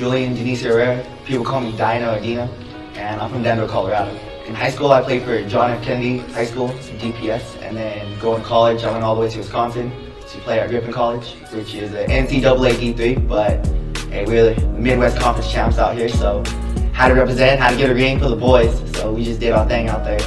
Julian, people call me Dino or Dina, and I'm from Denver, Colorado. In high school, I played for John F. Kennedy High School, DPS, and then going to college, I went all the way to Wisconsin to play at Griffin College, which is an NCAA D3, but hey, we're the Midwest Conference champs out here, so had to represent, had to get a ring for the boys, so we just did our thing out there.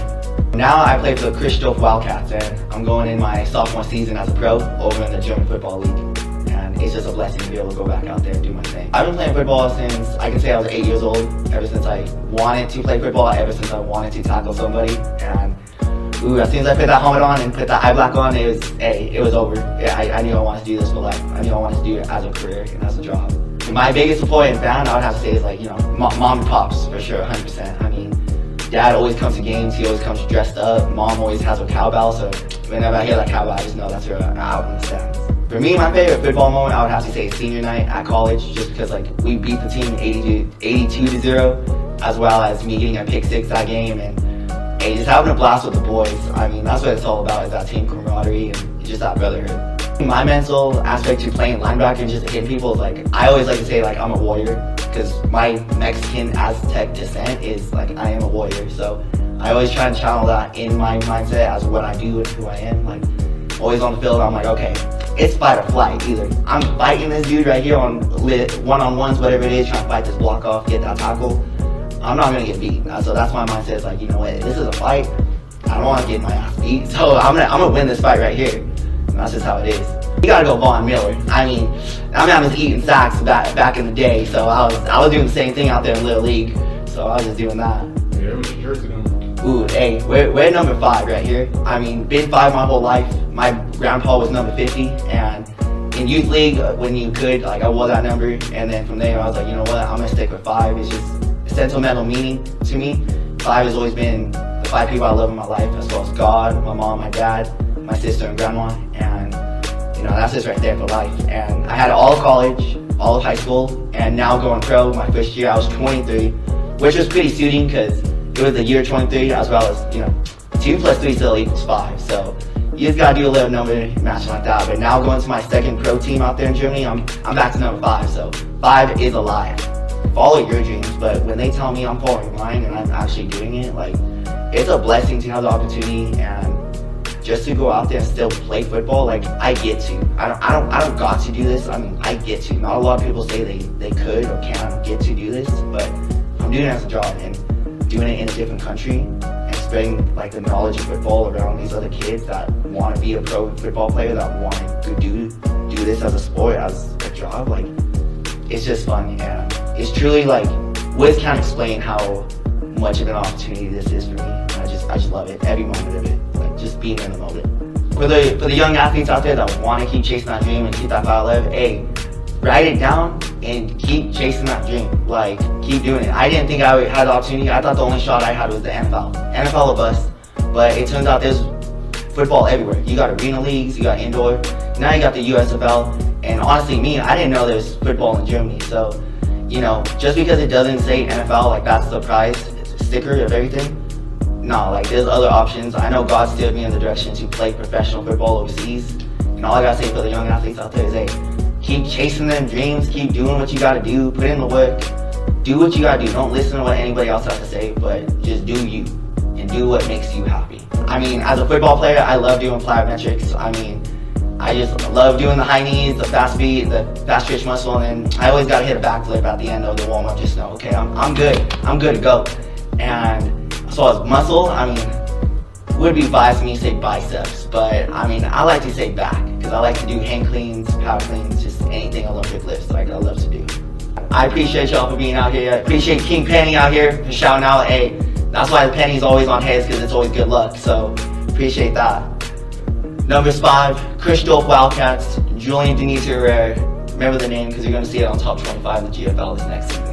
Now I play for the Kirchdorf Wildcats, and I'm going in my sophomore season as a pro over in the German Football League. And it's just a blessing to be able to go back out there and do my thing. I've been playing football since, I can say I was 8 years old, ever since I wanted to play football, ever since I wanted to tackle somebody. And as soon as I put that helmet on and put that eye black on, it was over. Yeah, I knew I wanted to do this for life. I knew I wanted to do it as a career and as a job. My biggest support and fan, I would have to say, is like, mom and pops, for sure, 100%. I mean, dad always comes to games, he always comes dressed up. Mom always has her cowbell, so whenever I hear that cowbell, I just know that's her out in the stands. For me, my favorite football moment, I would have to say senior night at college, just because we beat the team 82-0, as well as me getting a pick six that game, and hey, just having a blast with the boys. I mean, that's what it's all about, is that team camaraderie and just that brotherhood. My mental aspect to playing linebacker and just hitting people is I always like to say I'm a warrior, because my Mexican Aztec descent is I am a warrior. So I always try and channel that in my mindset as what I do and who I am. Always on the field, I'm okay, it's fight or flight. Either I'm fighting this dude right here on one-on-ones, whatever it is, trying to fight this block off, get that tackle, I'm not gonna get beat. So that's my mindset, is you know what, this is a fight, I don't want to get my ass beat, so I'm gonna win this fight right here. And that's just how it is. You gotta go Von Miller. I mean, that man was eating sacks back in the day, so I was doing the same thing out there in Little League, so I was just doing that. Yeah, what's your jersey number? Ooh, hey, we're number 5 right here. I mean, been 5 my whole life. My grandpa was number 50, and in youth league, when you could, I wore that number, and then from there I was you know what, I'm gonna stick with 5. It's just sentimental meaning to me. 5 has always been the 5 people I love in my life, as well as God, my mom, my dad, my sister and grandma, and that's just right there for life. And I had all of college, all of high school, and now going pro. My first year I was 23, which was pretty suiting because it was the year 23, as well as 2 plus 3 still equals 5. So you just gotta do a little number match like that. But now going to my second pro team out there in Germany, I'm back to number 5. So 5 is a lie. Follow your dreams, but when they tell me I'm following mine and I'm actually doing it, it's a blessing to have the opportunity and just to go out there and still play football. I get to. I don't got to do this. I mean, I get to. Not a lot of people say they could or can get to do this, but I'm doing it as a job and doing it in a different country and spreading the knowledge of football around these other kids that want to be a pro football player, that want to do this as a sport, as a job. It's just fun, and it's truly words can't explain how much of an opportunity this is for me. I just love it, every moment of it. Just being in the moment. For the young athletes out there that want to keep chasing that dream and keep that fire alive, hey, write it down and keep chasing that dream. Keep doing it. I didn't think I had the opportunity. I thought the only shot I had was the NFL. NFL or bust. But it turns out there's football everywhere. You got arena leagues, you got indoor, now you got the USFL. And honestly, I didn't know there's football in Germany. So, just because it doesn't say NFL, that's the prize sticker of everything. No, there's other options. I know God steered me in the direction to play professional football overseas. And all I gotta say for the young athletes out there is, hey, keep chasing them dreams, keep doing what you gotta do, put in the work, do what you gotta do. Don't listen to what anybody else has to say, but just do you, and do what makes you happy. I mean, as a football player, I love doing plyometrics. I mean, I just love doing the high knees, the fast beat, the fast twitch muscle, and then I always gotta hit a backflip at the end of the warm-up, just know, okay, I'm good to go. And so as muscle, would be biased for me to say biceps, but I like to say back, because I like to do hang cleans, power cleans, just anything Olympic lifts I love to do. I appreciate y'all for being out here. I appreciate King Penny out here for shouting out. Hey, that's why the penny's always on heads, because it's always good luck, so appreciate that. Numbers 5, Kirchdorf Wildcats, Julian. Remember the name, because you're going to see it on top 25 in the GFL this next season.